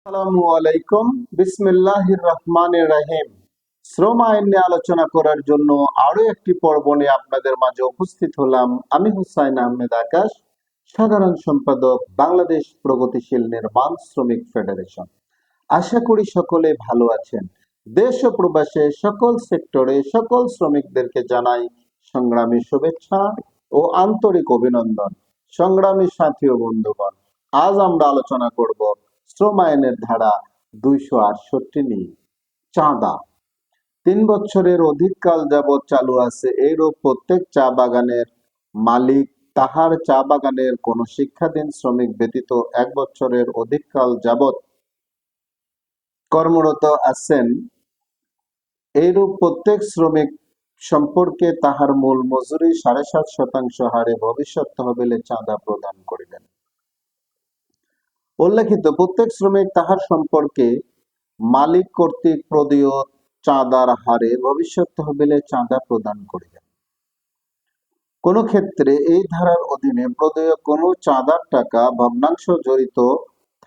আসসালামু আলাইকুম। বিসমিল্লাহির রহমানির রহিম। শ্রম আইন নিয়ে আলোচনা করার জন্য আরো একটি পর্ব নিয়ে আপনাদের মাঝে উপস্থিত হলাম। আমি হুসাইন আহমেদ আকাশ, সাধারণ সম্পাদক, বাংলাদেশ প্রগতিশীল নির্মাণ শ্রমিক ফেডারেশন। আশা করি সকলে ভালো আছেন। দেশ ও প্রবাসে সকল সেক্টরে সকল শ্রমিকদেরকে জানাই সংগ্রামী শুভেচ্ছা ও আন্তরিক অভিনন্দন। সংগ্রামী সাথী ও বন্ধুগণ, আজ আমরা আলোচনা করব শ্রম আইনের ধারা 268 নিয়ে। চাঁদা 3 বছরের অধিক কাল যাবৎ চালু আছে। এইরূপ প্রত্যেক চা বাগানের মালিক তাহার চা বাগানের কোন শিক্ষাধীন শ্রমিক ব্যতীত 1 বছরের অধিক কাল যাবৎ কর্মরত আছেন, এইরূপ প্রত্যেক শ্রমিক সম্পর্কে তাহার মূল মজুরি 7.5% হারে ভবিষ্যৎ তহবিলে চাঁদা প্রদান করিবেন। উল্লেখিত প্রত্যেক শ্রমিক তাহার সম্পর্কে মালিক কর্তৃক প্রদেয় চাঁদার হারে ভবিষ্যৎ তহবিলে চাঁদা প্রদান করিবেন। কোন ক্ষেত্রে এই ধারার অধীনে প্রদেয় কোন চাঁদার টাকা ভগ্নাংশ জড়িত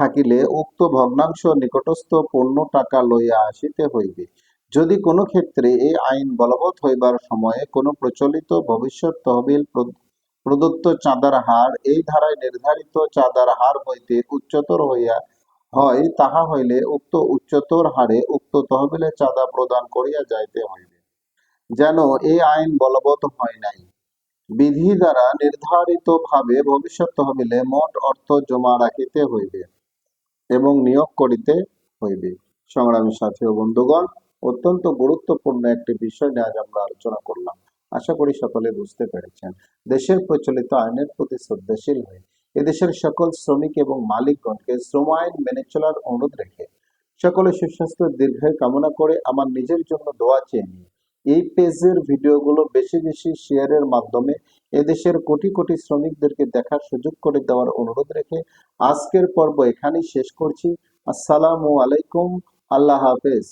থাকিলে উক্ত ভগ্নাংশ নিকটস্থ পূর্ণ টাকা লইয়া আসিতে হইবে। যদি কোনো ক্ষেত্রে এই আইন বলবৎ হইবার সময়ে কোনো প্রচলিত ভবিষ্যৎ তহবিল প্রদত্ত চাঁদার হার এই ধারায় নির্ধারিত চাঁদার হার হইতে উচ্চতর হইয়া হয়, তাহা হইলে উক্ত উচ্চতর হারে উক্ত তহবিলে চাঁদা প্রদান করিয়া যাইতে হইবে। যেন এই আইন বলবৎ হয় নাই, বিধি দ্বারা নির্ধারিত ভাবে ভবিষ্যৎ তহবিলে মোট অর্থ জমা রাখিতে হইবে এবং নিয়োগ করিতে হইবে। সংগ্রামী সাথী ও বন্ধুগণ, অত্যন্ত গুরুত্বপূর্ণ একটি বিষয় নিয়ে আজ আমরা আলোচনা করলাম। আশা করি সকলে বুঝতে পেরেছেন। দেশের প্রচলিত আইনের প্রতি শ্রদ্ধাশীল হয়ে এদেশের সকল শ্রমিক এবং মালিকগণকে শ্রম আইন মেনে চলার অনুরোধ রেখে সকলে সুস্বাস্থ্য দীর্ঘায়ু কামনা করে আমার নিজের জন্য দোয়া চেয়ে নিই। এই পেজের ভিডিওগুলো বেশি বেশি শেয়ারের মাধ্যমে এদেশের কোটি কোটি শ্রমিকদেরকে দেখার সুযোগ করে দেওয়ার অনুরোধ রেখে আজকের পর্ব এখানেই শেষ করছি। আসসালামু আলাইকুম। আল্লাহ হাফেজ।